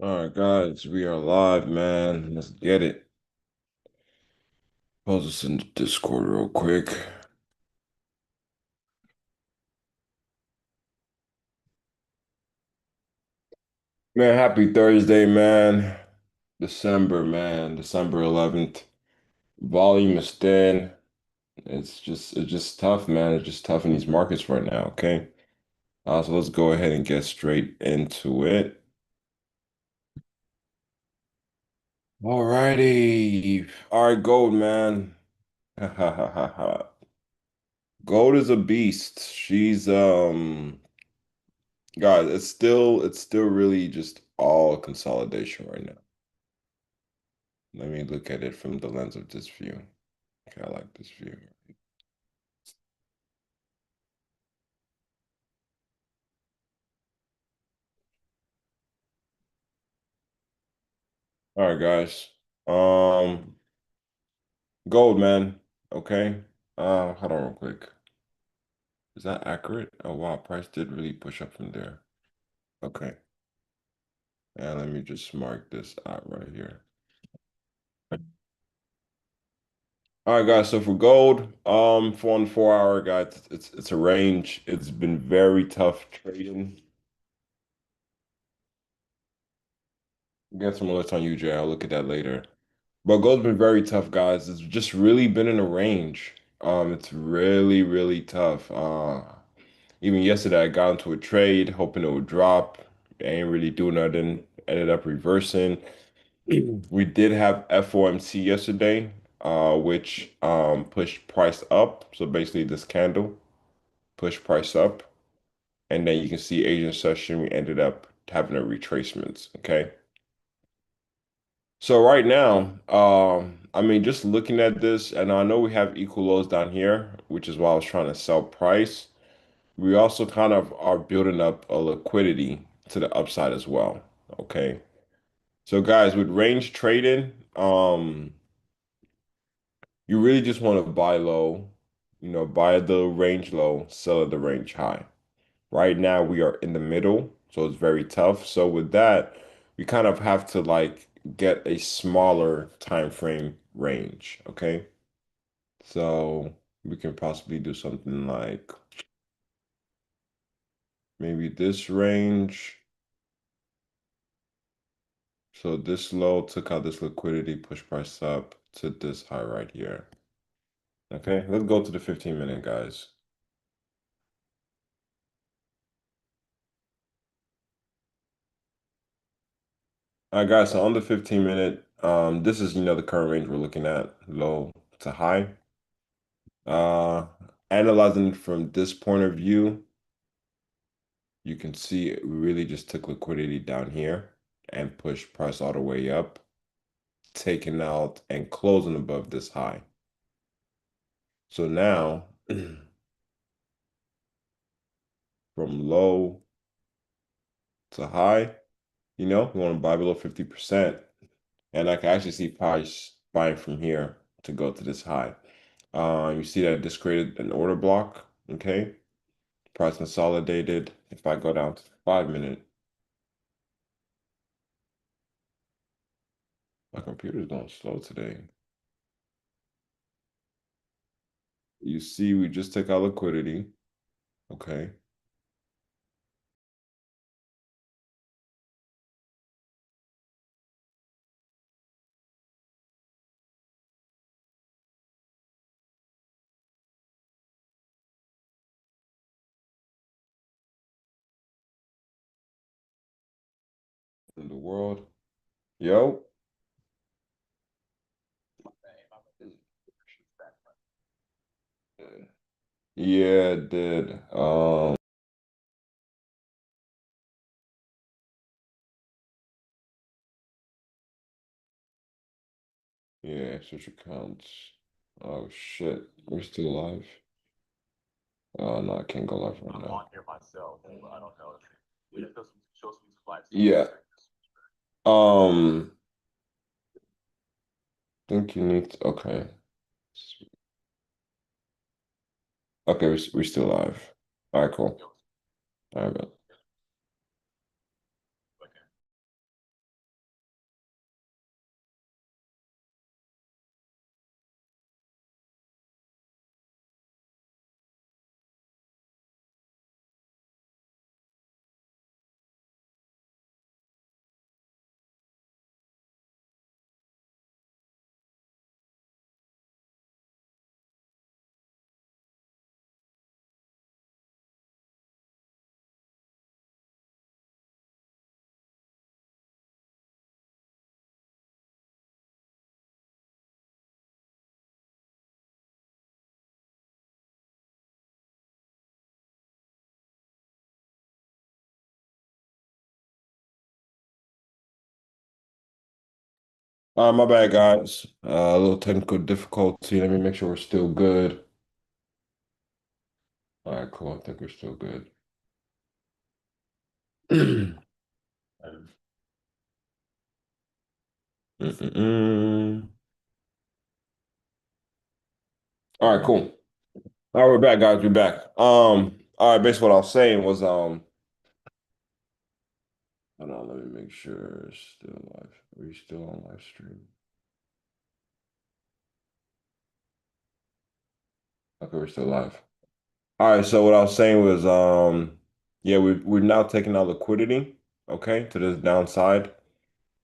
All right, guys, we are live, man. Let's get it. Post this in the Discord real quick. Man, happy Thursday, man. December 11th. Volume is thin. It's just tough, man. It's just tough in these markets right now, okay? So let's go ahead and get straight into it. All righty. All right, gold, man. Gold is a beast. Guys, it's still really just all consolidation right now. Let me look at it from the lens of this view. Okay, I like this view. All right, guys. Um, Gold, man. Okay. Hold on real quick. Is that accurate? Oh wow, price did really push up from there. Okay. And let me just mark this out right here. All right, guys. So for gold, for on the 4 hour, guys, it's a range. It's been very tough trading. Get some alerts on UJ. I'll look at that later. But gold's been very tough, guys. It's just really been in a range. It's really, really tough. Even yesterday, I got into a trade hoping it would drop. I ain't really do nothing. Ended up reversing. We did have FOMC yesterday, which pushed price up. So basically, this candle pushed price up, and then you can see Asian session. We ended up having a retracements. Okay. So right now, I mean, just looking at this, and I know we have equal lows down here, which is why I was trying to sell price. We also kind of are building up a liquidity to the upside as well. Okay. So guys, with range trading, you really just want to buy low, buy the range low, sell at the range high. Right now we are in the middle, so it's very tough. So with that, we kind of have to like get a smaller time frame range, okay? So we can possibly do something like maybe this range. So this low took out this liquidity, push price up to this high right here. Okay, let's go to the 15-minute, guys. All right, guys, so on the 15-minute, this is, the current range we're looking at, low to high. Uh, Analyzing it from this point of view, you can see it really just took liquidity down here and pushed price all the way up, taking out and closing above this high. So now, from low to high, we want to buy below 50%. And I can actually see price buying from here to go to this high. You see that this created an order block, okay? Price consolidated. If I go down to the 5-minute, my computer's going slow today. You see, we just took our liquidity, okay? In the world. Yo. Yeah, it did. Yeah, switch accounts. Oh shit. We're still live. Oh no, I can't go live right now. Yeah. Think you need okay. Okay, we're still live. All right, cool. All right, man. My bad, guys. A little technical difficulty. Let me make sure we're still good. All right, cool. I think we're still good. Mm-mm-mm. All right, cool. All right, we're back, guys. We're back. All right, basically what I was saying was, hold on, let me make sure it's still live. Are we still on live stream? Okay, we're still live. All right, so what I was saying was, yeah, we're now taking our liquidity, okay, to this downside.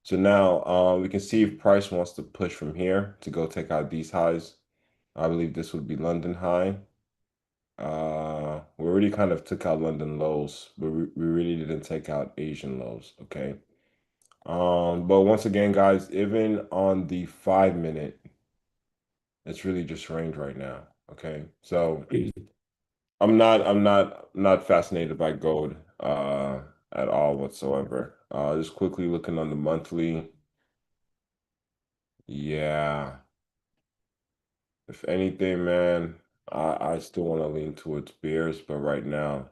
So now we can see if price wants to push from here to go take out these highs. I believe this would be London high. We already kind of took out London lows, but we really didn't take out Asian lows, okay? But once again, guys, even on the 5 minute, it's really just range right now, okay? So I'm not fascinated by gold at all whatsoever. Just quickly looking on the monthly. Yeah. If anything, man, I still want to lean towards bears, but right now,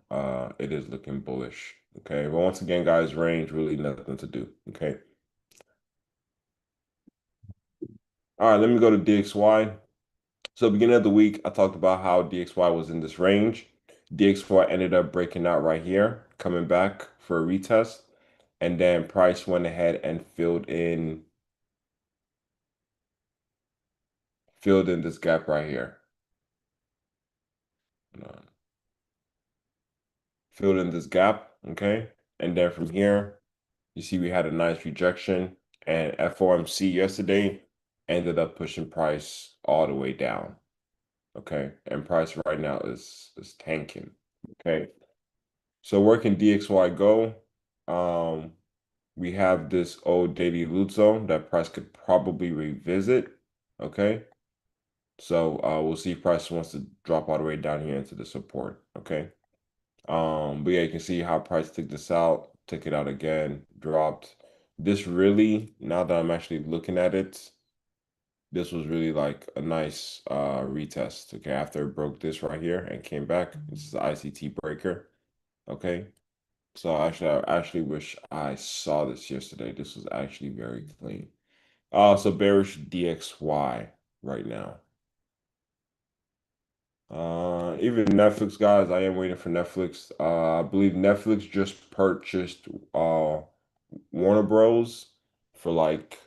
it is looking bullish. Okay. But once again, guys, range really nothing to do. Okay. All right, let me go to DXY. So beginning of the week, I talked about how DXY was in this range. DXY ended up breaking out right here, coming back for a retest, and then price went ahead and filled in this gap right here. Filled in this gap, okay? And then from here, you see we had a nice rejection, and FOMC yesterday ended up pushing price all the way down, okay? And price right now is tanking, okay? So where can DXY go? Um, we have this old daily loot zone that price could probably revisit, okay? So we'll see if price wants to drop all the way down here into the support, okay? But yeah, you can see how price took this out, took it out again, dropped. This really, now that I'm actually looking at it, this was really like a nice retest. Okay, after it broke this right here and came back. This is the ICT breaker. Okay. So I actually wish I saw this yesterday. This was actually very clean. So bearish DXY right now. Even Netflix, guys, I am waiting for Netflix. I believe Netflix just purchased uh Warner Bros. For like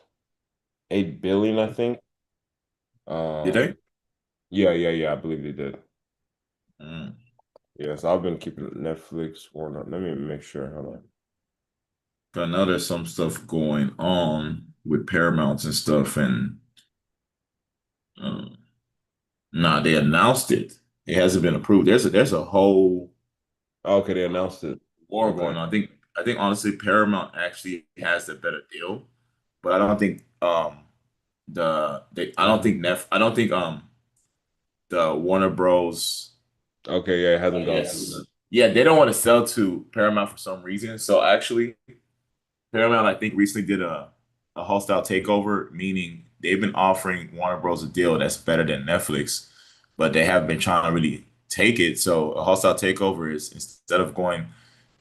8 billion, I think. Did Uh they? yeah, I believe they did. Mm. Yeah, so I've been keeping Netflix, Warner. Let me make sure. Hold on. I know there's some stuff going on with Paramounts and stuff, and um, nah, they announced it. It hasn't been approved. There's a whole Okay, they announced it. war Okay. going on. I think honestly, Paramount actually has the better deal, but I don't think I don't think the Warner Bros. Okay, yeah, it hasn't I gone through guess yeah, they don't want to sell to Paramount for some reason. So actually, Paramount, I think, recently did a hostile takeover, meaning they've been offering Warner Bros. A deal that's better than Netflix, but they haven't been trying to really take it. So a hostile takeover is instead of going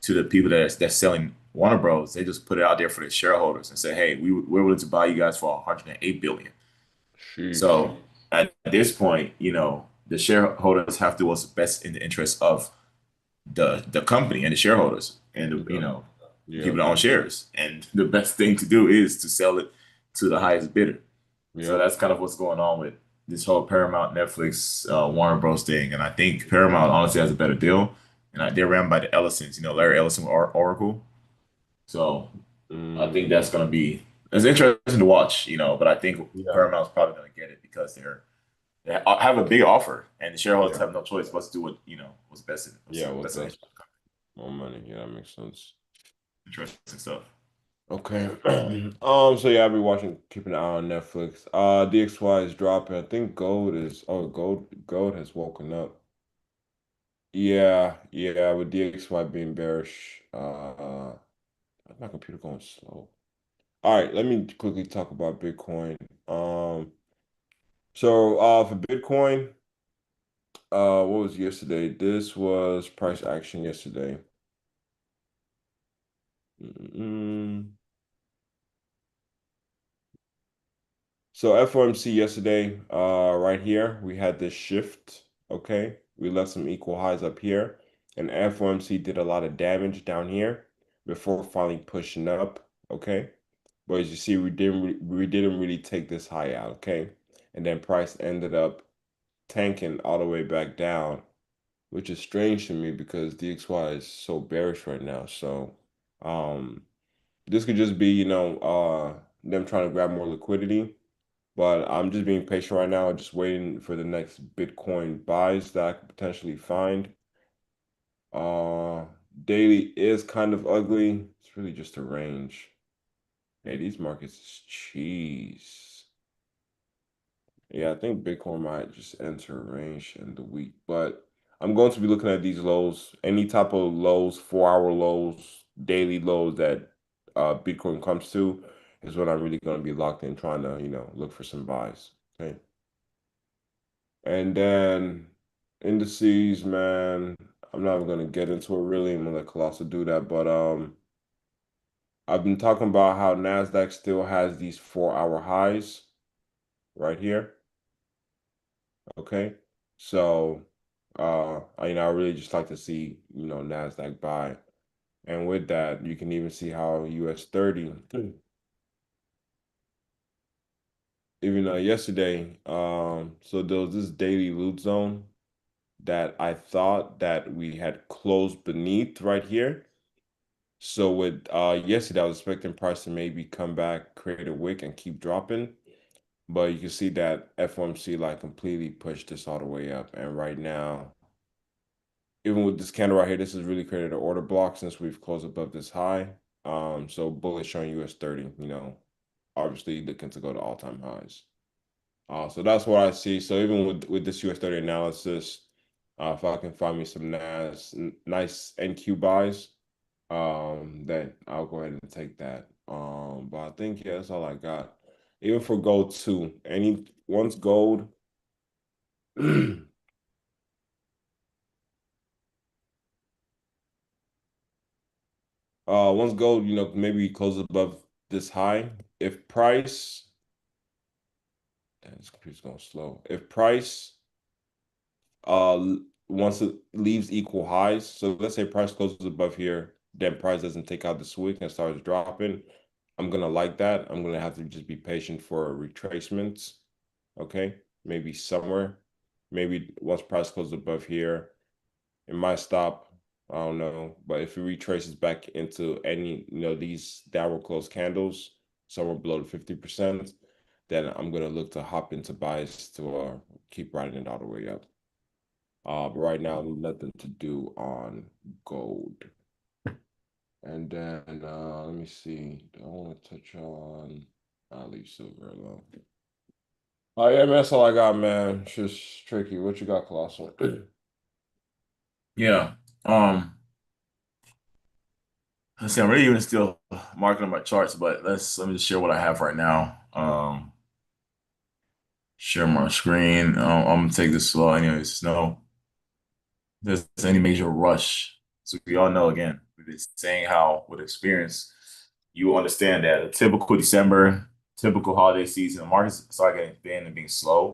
to the people that's selling Warner Bros., they just put it out there for the shareholders and say, "Hey, we're willing to buy you guys for 108 billion." yet. Sheesh. So at this point, the shareholders have to do what's best in the interest of the company and the shareholders and Yep. the people Yep. that own shares. And the best thing to do is to sell it to the highest bidder. So Yep. that's kind of what's going on with this whole Paramount, Netflix, Warner Bros. Thing. And I think Paramount honestly has a better deal. And they're ran by the Ellisons, Larry Ellison with Oracle. So I think Mm, that's going to be it's interesting to watch, but I think yeah. Paramount's probably going to get it because they have a big offer, and the shareholders Yeah. have no choice but to do what's best Yeah, what's best in the best? More money. Yeah, that makes sense. interesting stuff. Okay. So yeah, I'll be watching, keeping an eye on Netflix. DXY is dropping. I think gold has woken up. Yeah, with DXY being bearish. My computer going slow. All right, let me quickly talk about Bitcoin. So for Bitcoin, what was yesterday? This was price action yesterday. Mm. So FOMC yesterday, right here, we had this shift. Okay, we left some equal highs up here, and FOMC did a lot of damage down here before finally pushing up. Okay, but as you see, we didn't really take this high out. Okay, and then price ended up tanking all the way back down, which is strange to me because DXY is so bearish right now. So, um, this could just be, them trying to grab more liquidity. But I'm just being patient right now, just waiting for the next Bitcoin buys that I could potentially find. Uh, Daily is kind of ugly. It's really just a range. Hey, these markets is cheese. Yeah, I think Bitcoin might just enter a range in the week, but I'm going to be looking at these lows, any type of lows, 4 hour lows, daily lows that Bitcoin comes to is what I'm really going to be locked in trying to, look for some buys. Okay. And then indices, man, I'm not even gonna get into it really. I'm gonna let Colossal do that. But I've been talking about how NASDAQ still has these 4 hour highs right here. Okay. So I really just like to see, NASDAQ buy. And with that, you can even see how US 30, even yesterday, so there was this daily loot zone that I thought that we had closed beneath right here. So with yesterday, I was expecting price to maybe come back, create a wick, and keep dropping. But you can see that FOMC like completely pushed this all the way up. And right now, even with this candle right here, this has really created an order block since we've closed above this high. So bullish on US 30, obviously looking to go to all-time highs. So that's what I see. So even with this US 30 analysis, if I can find me some nice NQ buys, then I'll go ahead and take that. But I think yeah, that's all I got. Even for gold too. Once gold, once gold, maybe close above this high. If price, damn, this computer's going slow. If price once it leaves equal highs, so let's say price closes above here, then price doesn't take out the swing and starts dropping. I'm gonna like that. I'm gonna have to just be patient for retracements. Okay, maybe somewhere, maybe once price closes above here, it might stop. I don't know, but if it retraces back into any, these downward close candles, somewhere below the 50%, then I'm gonna look to hop into buys to keep riding it all the way up. But right now, nothing to do on gold. And then let me see. Do I want to touch on? I'll leave silver alone. Oh yeah, man, that's all I got, man. It's just tricky. What you got, Colossal? Yeah. Let's see, I'm really even still marking on my charts, but let me just share what I have right now. Share my screen. I'm gonna take this slow anyways. No, there's any major rush. So we all know again, we've been saying how with experience, you understand that a typical December, typical holiday season, the markets start getting thin and being slow.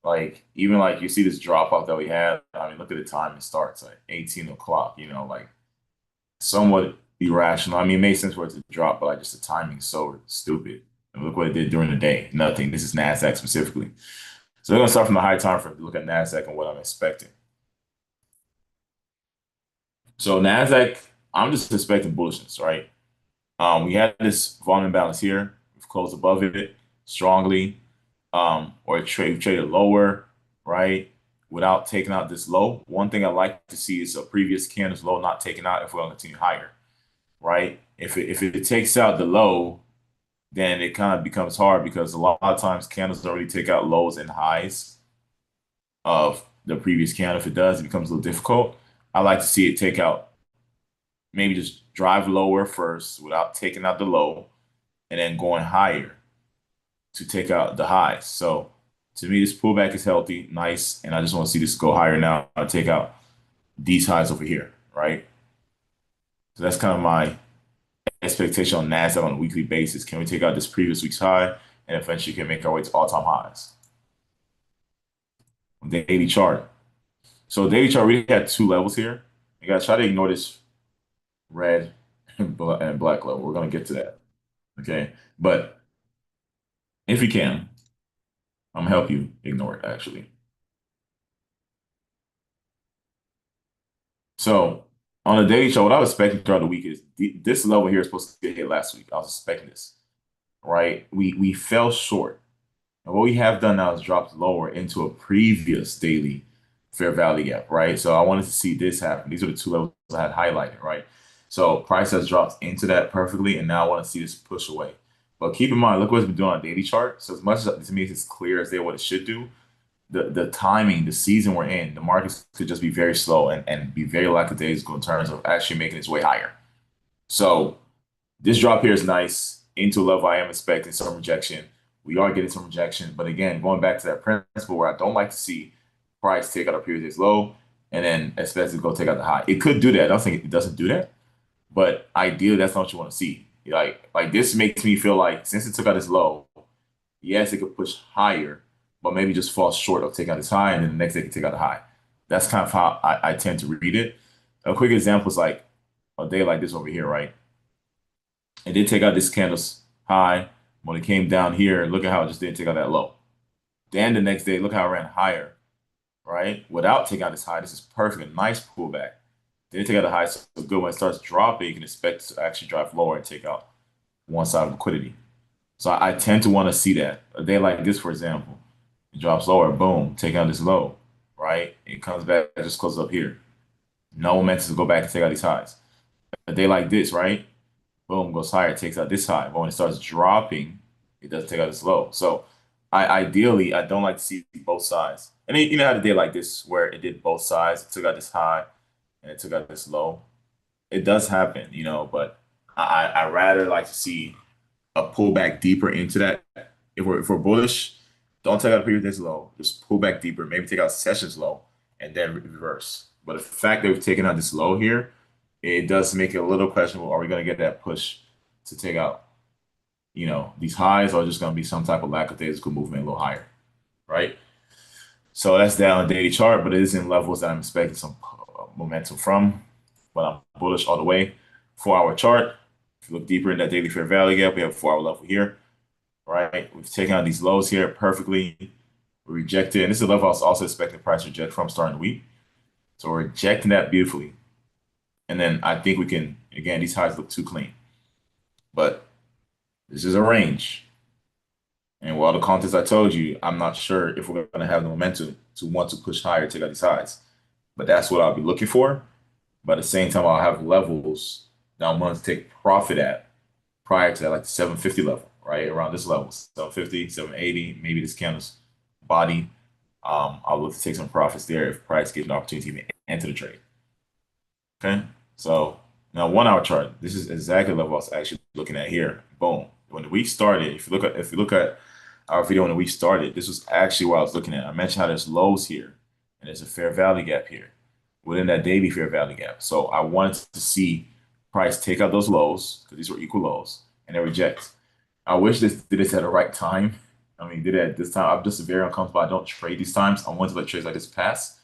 Like even like you see this drop off that we had. I mean, look at the time it starts like 18 o'clock, like somewhat irrational. I mean, it made sense for it to drop, but like just the timing is so stupid. And look what it did during the day. Nothing. This is NASDAQ specifically. So we're gonna start from the high time frame to look at NASDAQ and what I'm expecting. So NASDAQ, I'm just expecting bullishness, right? We had this volume imbalance here. We've closed above it strongly, or traded lower, right? Without taking out this low. One thing I like to see is a previous candle's low not taken out if we're gonna continue higher, right? If it takes out the low, then it kind of becomes hard because a lot of times candles don't really take out lows and highs of the previous candle. If it does, it becomes a little difficult. I like to see it take out, maybe just drive lower first without taking out the low, and then going higher to take out the highs. So to me, this pullback is healthy, nice, and I just want to see this go higher now. I'll take out these highs over here, right? So that's kind of my expectation on NASDAQ on a weekly basis. Can we take out this previous week's high and eventually can make our way to all-time highs? The daily chart. So daily chart really had two levels here. You gotta try to ignore this red and black level. We're gonna get to that. Okay. But if you can, I'm gonna help you ignore it actually. So on the daily chart, what I was expecting throughout the week is this level here is supposed to get hit last week. I was expecting this, right? We fell short. And what we have done now is dropped lower into a previous daily fair value gap, right? So I wanted to see this happen. These are the two levels I had highlighted, right? So price has dropped into that perfectly, and now I want to see this push away. But keep in mind, look what it's been doing on a daily chart. So as much as to me it's clear as they what it should do, the timing, the season we're in, the markets could just be very slow and be very lackadaisical in terms of actually making its way higher. So this drop here is nice into a level I am expecting some rejection. We are getting some rejection, but again, going back to that principle where I don't like to see price take out a previous low and then expect to go take out the high. It could do that. I don't think it doesn't do that, but ideally, that's not what you want to see. Like this makes me feel like since it took out this low, yes, it could push higher, but maybe just fall short of taking out this high, and then the next day it can take out the high. That's kind of how I tend to read it. A quick example is like a day like this over here, right? It did take out this candle's high. When it came down here, look at how it just didn't take out that low. Then the next day, look how it ran higher, right? Without taking out this high, this is perfect, a nice pullback. Didn't take out the high, so good. When it starts dropping, you can expect to actually drive lower and take out one side of liquidity. So I tend to want to see that. A day like this, for example, it drops lower, boom, take out this low, right? It comes back, it just closes up here. No momentum to go back and take out these highs. A day like this, right? Boom, goes higher, takes out this high. But when it starts dropping, it doesn't take out this low. So I don't like to see both sides. And then, had a day like this where it did both sides. It took out this high and it took out this low. It does happen, but I rather like to see a pullback deeper into that. If we're bullish, don't take out a previous low. Just pull back deeper. Maybe take out sessions low and then reverse. But the fact that we've taken out this low here, it does make it a little questionable. Are we going to get that push to take out, these highs, or just going to be some type of lackadaisical movement a little higher, right? So that's down on the daily chart, but it is in levels that I'm expecting some momentum from. But I'm bullish all the way. 4-hour chart. If you look deeper in that daily fair value gap, we have a 4-hour level here, right? We've taken out these lows here perfectly. We rejected, and this is a level I was also expecting price reject from starting the week. So we're rejecting that beautifully. And then I think we can, again, these highs look too clean. But this is a range. And with all the context I told you, I'm not sure if we're going to have the momentum to want to push higher, take out these highs. But that's what I'll be looking for. But at the same time, I'll have levels that I'm going to take profit at prior to that, like the 750 level, right? Around this level, 750, 780, maybe this candle's body. I'll look to take some profits there if price gives an opportunity to enter the trade. Okay. So now 1-hour chart, this is exactly the level I was actually looking at here. Boom. When the week started, if you look at our video when the week started, this was actually what I was looking at. I mentioned how there's lows here and there's a fair value gap here within that daily fair value gap. So I wanted to see price take out those lows because these were equal lows and then reject. I wish this did this at the right time. I mean, did it at this time. I'm just very uncomfortable. I don't trade these times. I want to let trades like this pass.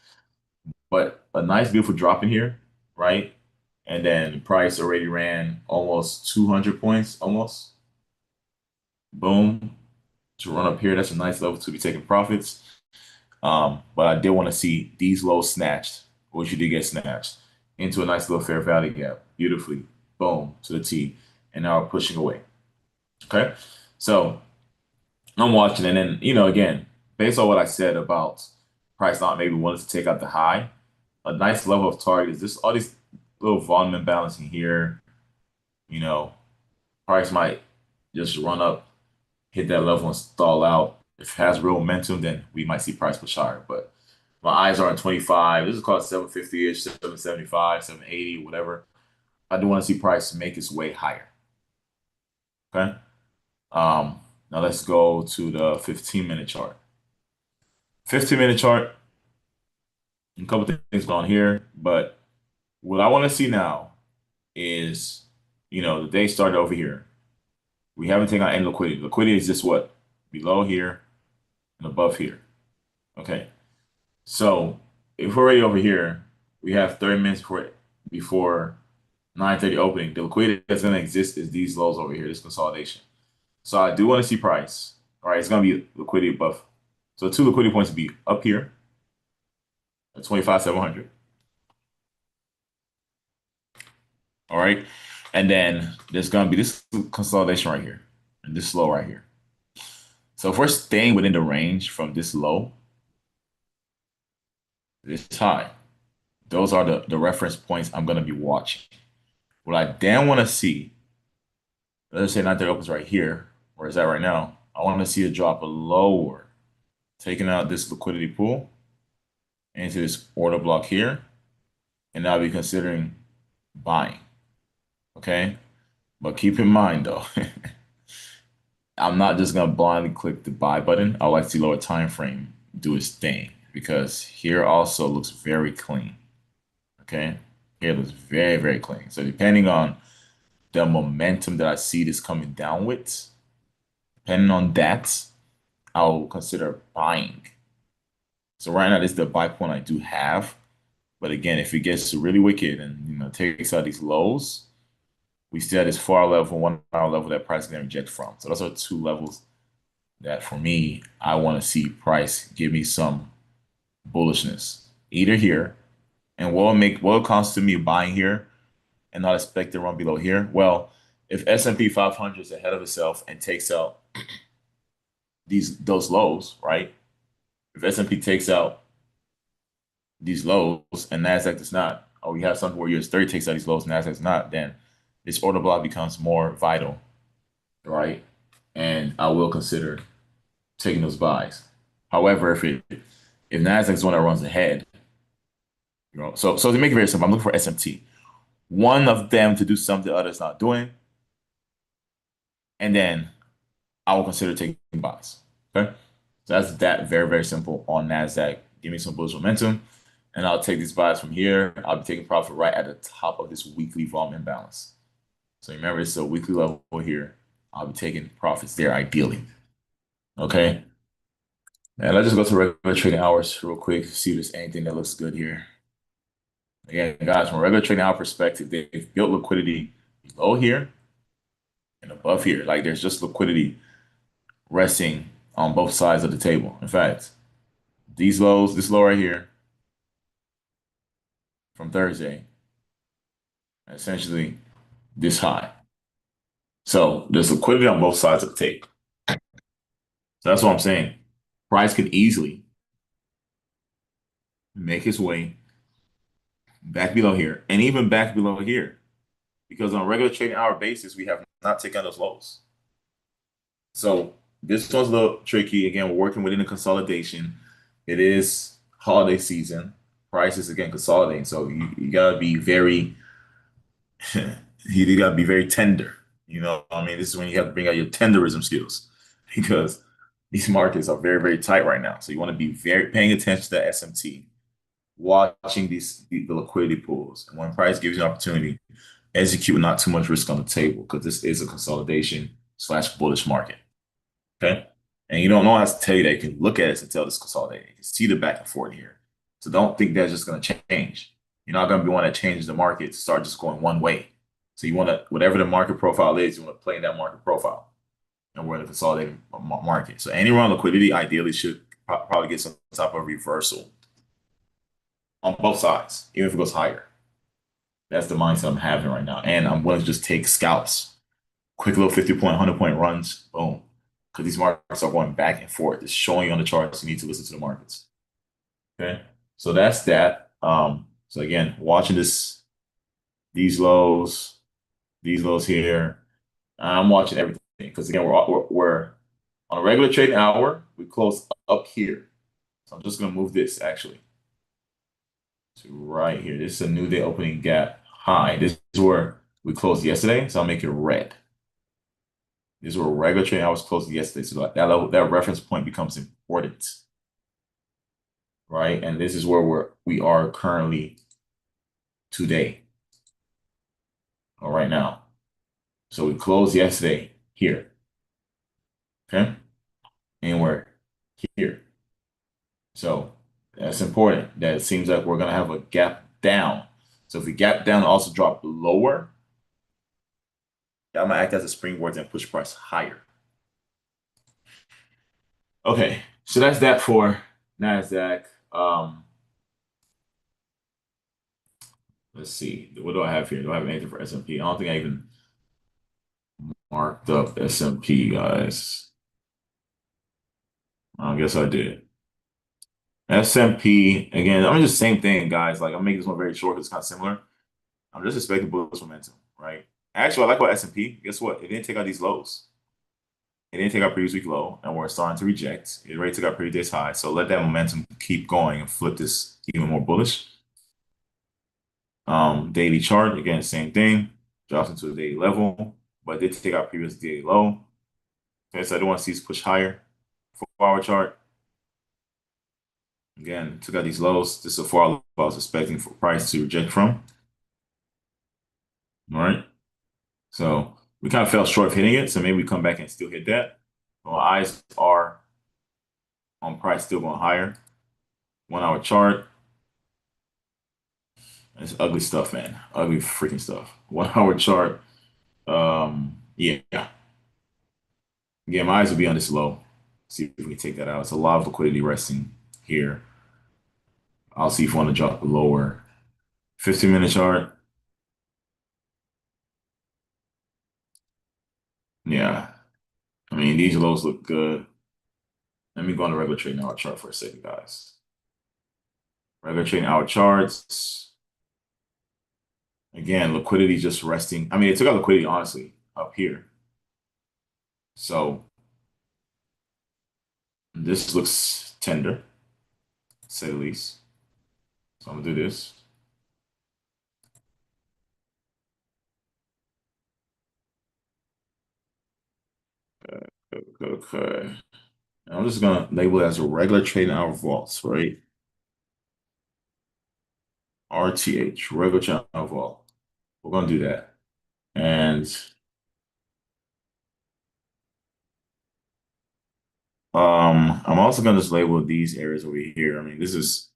But a nice, beautiful drop in here, right? And then price already ran almost 200 points, almost. Boom. To run up here, that's a nice level to be taking profits. But I did want to see these lows snatched, which you did get snatched, into a nice little fair value gap, beautifully. Boom, to the T. And now we're pushing away. Okay. So I'm watching, and then, again, based on what I said about price not maybe wanting to take out the high, a nice level of target is this all these little volume imbalancing here. You know, price might just run up, hit that level and stall out. If it has real momentum, then we might see price push higher. But my eyes are on 25. This is called 750-ish, 775, 780, whatever. I do want to see price make its way higher. Okay. Now let's go to the 15-minute chart. 15-minute chart, a couple things going on here, but what I want to see now is, the day started over here. We haven't taken out any liquidity. Liquidity is just what? Below here and above here. Okay. So if we're already over here, we have 30 minutes before 9:30 opening. The liquidity that's going to exist is these lows over here, this consolidation. So I do want to see price. All right, it's going to be liquidity above. So two liquidity points would be up here at 25,700. All right. And then there's going to be this consolidation right here and this low right here. So if we're staying within the range from this low, this high, those are the reference points I'm going to be watching. What I then want to see, let's say 9:30 opens right here, where is that right now? I want to see a drop lower, taking out this liquidity pool into this order block here, and I'll be considering buying. Okay, but keep in mind though, I'm not just gonna blindly click the buy button. I like to see lower time frame do its thing because here also looks very clean. Okay, here looks very, very clean. So depending on the momentum that I see this coming down with, depending on that, I'll consider buying. So right now, this is the buy point I do have. But again, if it gets really wicked and takes out these lows, we still have this 4-hour level, 1-hour level that price is going to reject from. So those are two levels that for me, I want to see price give me some bullishness. Either here, and what constitute me buying here and not expect to run below here? Well, if S&P 500 is ahead of itself and takes out those lows, right? If S&P takes out these lows and Nasdaq does not, or we have something where US 30 takes out these lows, Nasdaq does not, then this order block becomes more vital, right? And I will consider taking those buys. However, if Nasdaq is the one that runs ahead, so to make it very simple, I'm looking for SMT. One of them to do something the other's not doing, and then I will consider taking buys. Okay, so that's that very, very simple on Nasdaq. Give me some bullish momentum, and I'll take these buys from here. I'll be taking profit right at the top of this weekly volume imbalance. So remember, it's a weekly level here. I'll be taking profits there ideally. Okay. And let's just go to regular trading hours real quick, see if there's anything that looks good here. Again, guys, from a regular trading hour perspective, they've built liquidity below here and above here. Like there's just liquidity resting on both sides of the table. In fact, these lows, this low right here from Thursday, essentially this high. So there's liquidity on both sides of the table. So that's what I'm saying. Price could easily make its way back below here and even back below here because on a regular trading hour basis, we have not taken those lows. So this one's a little tricky. Again, we're working within a consolidation. It is holiday season. Prices again consolidating. So you gotta be very you gotta be very tender. I mean, this is when you have to bring out your tenderism skills because these markets are very, very tight right now. So you want to be very paying attention to the SMT, watching the liquidity pools. And when price gives you an opportunity, execute with not too much risk on the table because this is a consolidation slash bullish market. Okay. And you don't know how to tell you that. You can look at it and tell this consolidating. You can see the back and forth here. So don't think that's just going to change. You're not going to be one that changes the market to start just going one way. So you want to, whatever the market profile is, you want to play in that market profile. And we're in a consolidating market. So any run liquidity ideally should probably get some type of reversal on both sides, even if it goes higher. That's the mindset I'm having right now. And I'm willing to just take scalps. Quick little 50-point, 100-point runs. Boom. Because these markets are going back and forth. It's showing you on the charts. You need to listen to the markets. Okay. So that's that. So again, watching these lows here. I'm watching everything because again, we're on a regular trading hour. We close up here. So I'm just going to move this actually to right here. This is a new day opening gap high. This is where we closed yesterday. So I'll make it red. These were regular trading hours closed yesterday. So that level, that reference point becomes important, right? And this is where we are currently today, or right now. So we closed yesterday here, okay? And we're here. So that's important. That it seems like we're gonna have a gap down. So if we gap down and also drop lower, that might act as a springboard and push price higher. Okay, so that's that for NASDAQ. Let's see. What do I have here? Do I have anything for S&P? I don't think I even marked up S&P, guys. I guess I did. S&P, again, I'm just same thing, guys. Like, I'm making this one very short because it's kind of similar. I'm just expecting bullish momentum, right? Actually, I like about S&P. Guess what? It didn't take out these lows. It didn't take out previous week low, and we're starting to reject. It already took out previous high. So let that momentum keep going and flip this even more bullish. Daily chart, again, same thing. Drops into the daily level, but did take out previous daily low. Okay, so I don't want to see this push higher. 4-hour chart. Again, took out these lows. This is a 4-hour low I was expecting for price to reject from. All right. So we kind of fell short of hitting it. So maybe we come back and still hit that. Well, eyes are on price still going higher. 1-hour chart. It's ugly stuff, man. Ugly freaking stuff. 1-hour chart. Yeah. Again, my eyes will be on this low. See if we can take that out. It's a lot of liquidity resting here. I'll see if we want to drop lower. 15-minute chart. Yeah. I mean, these lows look good. Let me go on the regular trading hour chart for a second, guys. Regular trading hour charts. Again, liquidity just resting. I mean, it took out liquidity, honestly, up here. So this looks tender, to say the least. So I'm gonna do this. Okay. I'm just gonna label it as a regular trading hour vaults, right? RTH, regular trading hour vault. We're gonna do that. And I'm also gonna just label these areas over here. I mean, it's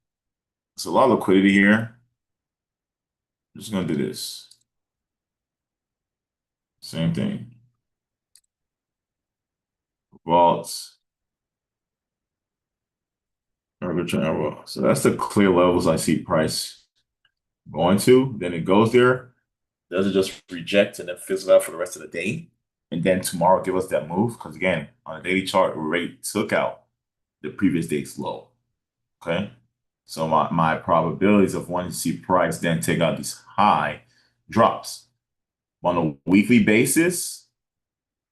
a lot of liquidity here. I'm just gonna do this. Same thing. Vaults, regular trading hour vault. So that's the clear levels I see price going to. Then it goes there. Does it just reject and then fizzle out for the rest of the day? And then tomorrow give us that move? Because again, on a daily chart, we already took out the previous day's low. Okay. So my probabilities of wanting to see price then take out these high drops. On a weekly basis,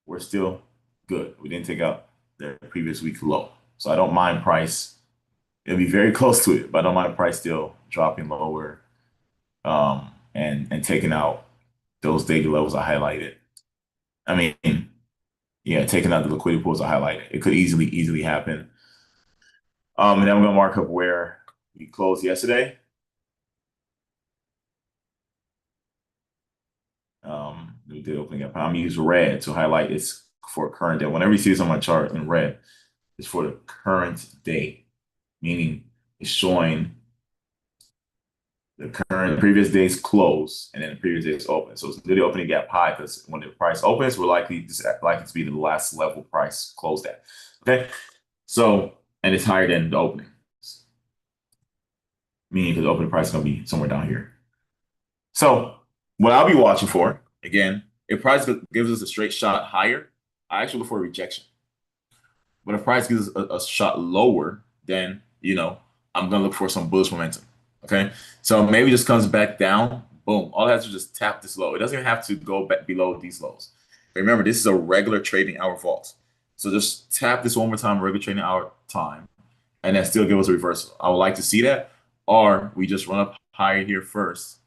we're still good. We didn't take out the previous week low. So I don't mind price. It'll be very close to it, but I don't mind price still dropping lower and taking out those daily levels I highlighted. I mean, yeah, taking out the liquidity pools I highlighted. It could easily happen. And then I'm gonna mark up where we closed yesterday. We did opening up. I'm gonna use red to highlight it's for current day. Whenever you see this on my chart in red, it's for the current day, meaning it's showing the current previous day's close and then the previous day's open. So it's literally opening gap high because when the price opens, we're likely to be the last level price closed at. Okay. So, and it's higher than the opening, meaning the opening price is going to be somewhere down here. So, what I'll be watching for, again, if price gives us a straight shot higher, I actually look for a rejection. But if price gives us a shot lower, then, I'm going to look for some bullish momentum. Okay. So maybe just comes back down. Boom. All it has to just tap this low. It doesn't even have to go back below these lows. Remember, this is a regular trading hour vault. So just tap this one more time, regular trading hour time, and then still give us a reversal. I would like to see that. Or we just run up higher here first.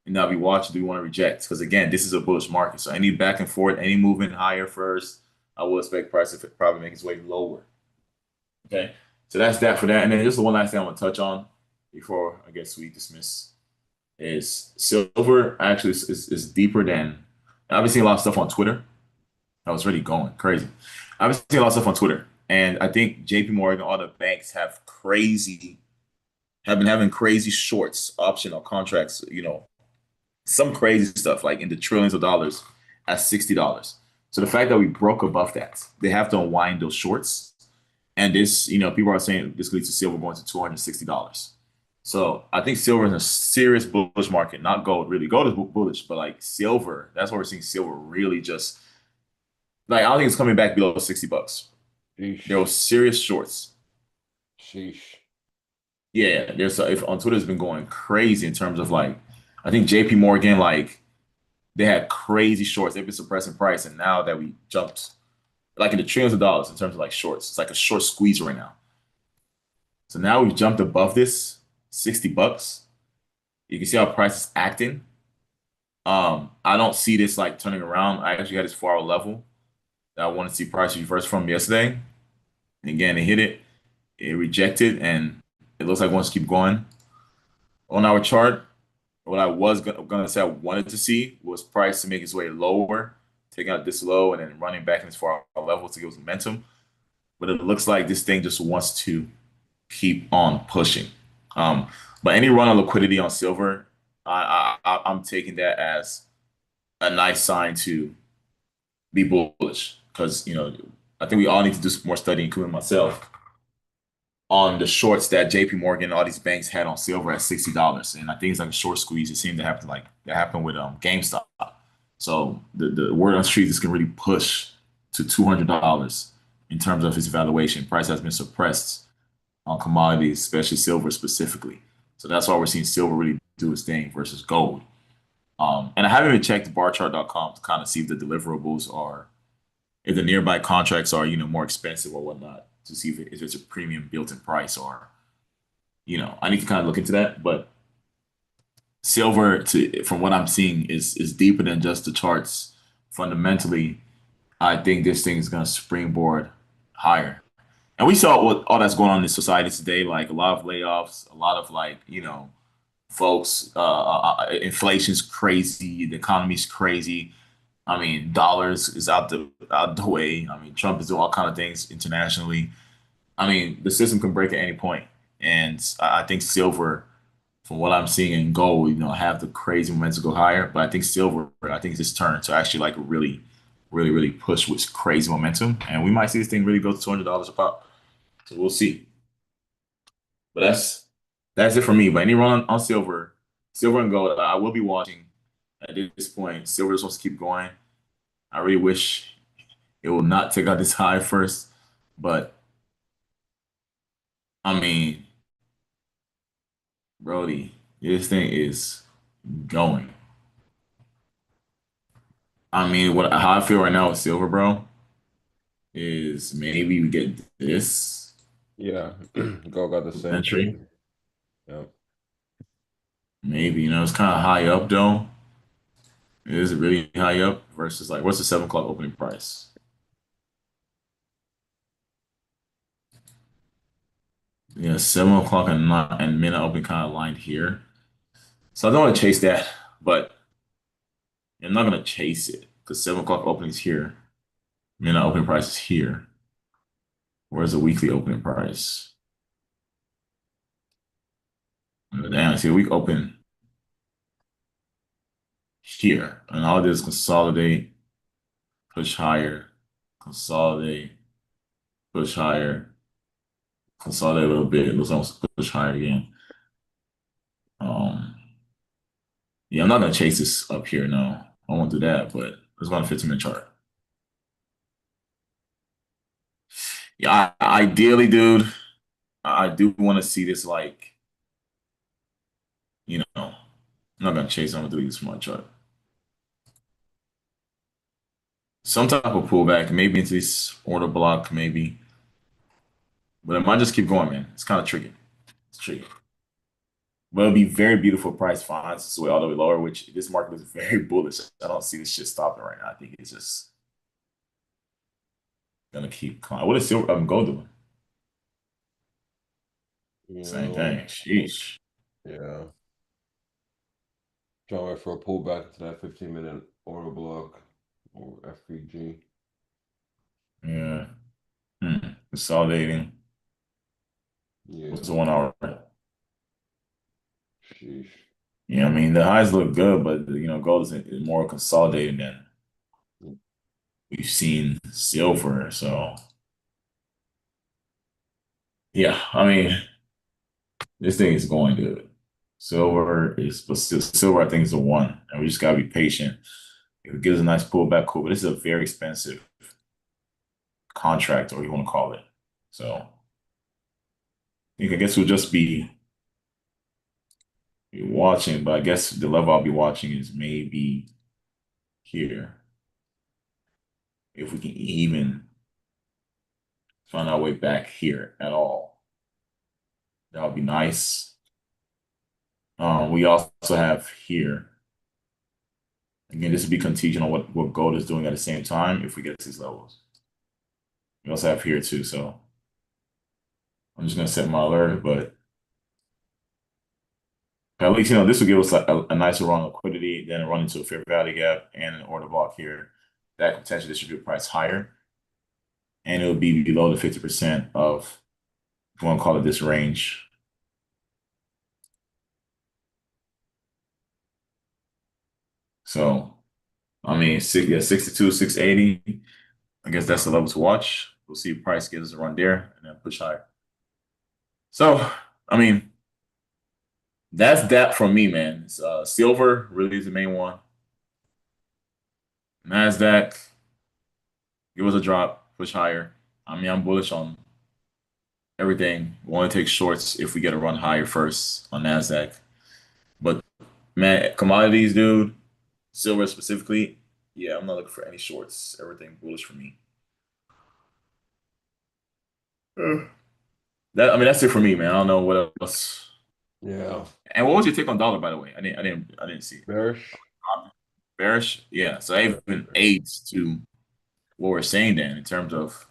And now we watch, do we want to reject? Because again, this is a bullish market. So any back and forth, any movement higher first, I will expect prices to probably make its way lower. Okay, so that's that for that. And then just the one last thing I want to touch on before I guess we dismiss is silver actually is deeper than I've been seeing a lot of stuff on Twitter. I was really going crazy. I've been seeing a lot of stuff on Twitter, and I think JP Morgan, all the banks have been having crazy shorts, optional contracts, some crazy stuff like in the trillions of dollars at $60. So the fact that we broke above that, they have to unwind those shorts. And this, people are saying this leads to silver going to $260. So I think silver is in a serious bullish market, not gold, really. Gold is bullish, but like silver, that's why we're seeing silver really just like I don't think it's coming back below $60. There Sheesh. was serious shorts. Sheesh. Yeah, there's if on Twitter's been going crazy in terms of like I think JP Morgan like they had crazy shorts. They've been suppressing price, and now that we jumped like in the trillions of dollars in terms of like shorts, it's like a short squeeze right now. So now we've jumped above this $60. You can see how price is acting. I don't see this like turning around. I actually had this 4 hour level that I wanted to see price reverse from yesterday. And again, it hit it, it rejected, and it looks like it wants to keep going. On our chart, what I was gonna say I wanted to see was price to make its way lower, taking out this low and then running back in this 4 hour level to give us momentum. But it looks like this thing just wants to keep on pushing. Um, but any run on liquidity on silver, I'm taking that as a nice sign to be bullish because I think we all need to do some more studying, including myself, on the shorts that JP Morgan and all these banks had on silver at $60. And I think it's like a short squeeze. It seemed to happen like that happened with GameStop. So the word on the street is can really push to $200 in terms of its valuation. Price has been suppressed on commodities, especially silver specifically. So that's why we're seeing silver really do its thing versus gold. And I haven't even checked barchart.com to kind of see if the deliverables are, if the nearby contracts are, more expensive or whatnot, to see if it's a premium built-in price or, I need to kind of look into that. But silver, from what I'm seeing, is deeper than just the charts. Fundamentally, I think this thing is going to springboard higher. And we saw what all that's going on in society today, like a lot of layoffs, a lot of like, folks, inflation's crazy, the economy's crazy. I mean, dollars is out the way. I mean, Trump is doing all kind of things internationally. I mean, the system can break at any point, and I think silver, from what I'm seeing in gold, have the crazy momentum to go higher. But I think silver, I think it's its turn to actually like really, really, really push with crazy momentum, and we might see this thing really go to $200 a pop. So we'll see. But that's it for me. But any run on silver, silver and gold, I will be watching. At this point, silver just wants to keep going. I really wish it will not take out this high first, but I mean, Brody, this thing is going. I mean, what how I feel right now with silver, bro, is maybe we get this Yeah. Go got the same entry. thing. Yeah. Maybe, it's kind of high up though. Is it really high up versus like what's the 7 o'clock opening price? Yeah, 7 o'clock and midnight open kind of lined here. So I don't want to chase that, but I'm not gonna chase it because 7 o'clock opening is here. Midnight opening price is here. Where's the weekly opening price? Damn, see, week open here. And all this consolidate, push higher, consolidate, push higher, consolidate a little bit. It looks almost push higher again. Um, yeah, I'm not gonna chase this up here. No, I won't do that. But let's go on a 15-minute chart. Yeah, ideally, dude, I do want to see this like, I'm not gonna chase. I'm gonna do this for my chart. Some type of pullback, maybe into this order block, maybe. But it might just keep going, man. It's kind of tricky. It's tricky. But it'll be very beautiful price finds its way all the way lower, which this market is very bullish. I don't see this shit stopping right now. I think it's just Gonna keep climbing. What is silver gold doing? You Same know, thing. Sheesh. yeah. Trying to wait for a pullback into that 15-minute order block or FVG. Yeah. Consolidating. What's Yeah. the 1 hour? Sheesh. Yeah, I mean the highs look good, but gold is more consolidated than we've seen silver. So yeah, I mean this thing is going good. Silver is, but still, silver I think is a one, and we just gotta be patient. If it gives a nice pullback, cool. But this is a very expensive contract, or you want to call it. So I guess we'll just be watching. But I guess the level I'll be watching is maybe here. If we can even find our way back here at all, that would be nice. We also have here. Again, this would be contingent on what gold is doing at the same time if we get to these levels. We also have here too, so I'm just gonna set my alert, but at least this will give us a nicer run of liquidity, then run into a fair value gap and an order block here that could potentially distribute price higher, and it'll be below the 50% of, if you want to call it, this range. So I mean, 62, 680. I guess that's the level to watch. We'll see if price gives us a run there and then push higher. So I mean, that's that from me, man. It's, silver really is the main one. Nasdaq, give us a drop, push higher. I mean, I'm bullish on everything. We want to take shorts if we get a run higher first on Nasdaq. But man, commodities, dude, silver specifically, yeah, I'm not looking for any shorts. Everything bullish for me. Uh, That I mean, that's it for me, man. I don't know what else. Yeah. And what was your take on dollar, by the way? I didn't see. Bearish. Bearish, yeah. So that even aids to what we're saying then in terms of,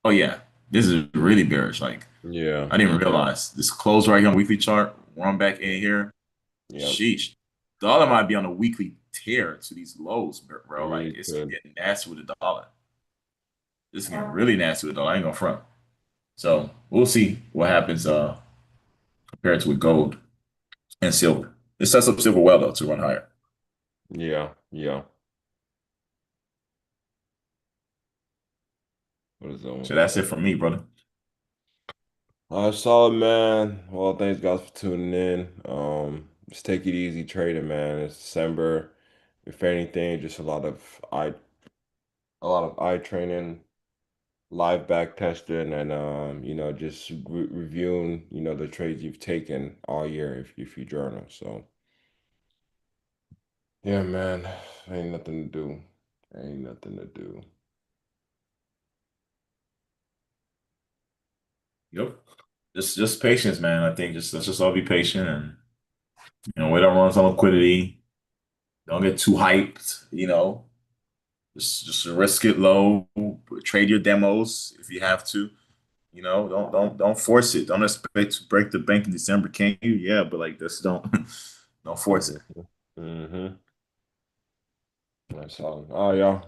oh yeah, this is really bearish. Like Yeah. I didn't even realize this close right here on the weekly chart. Run back in here. Yep. Sheesh. Dollar might be on a weekly tear to these lows, bro. Like Really it's good. getting nasty with the dollar. This is getting really nasty with the dollar. I ain't gonna front. So we'll see what happens compared to with gold and silver. It sets up silver well though to run higher. Yeah. Yeah. What is that So one? that's it from me, brother. Solid, man. Well, thanks guys for tuning in. Just take it easy trading, man. It's December. If anything, just a lot of eye training, live back testing, and just reviewing, the trades you've taken all year if you journal. So yeah, man. Ain't nothing to do. Ain't nothing to do. Yep. Just patience, man. I think just let's just all be patient and wait on runs on liquidity. Don't get too hyped, Just risk it low. Trade your demos if you have to. Don't force it. Don't expect to break the bank in December, can you? Yeah, but like this don't don't force it. Mm-hmm. Mm-hmm. That's all. Oh, yeah.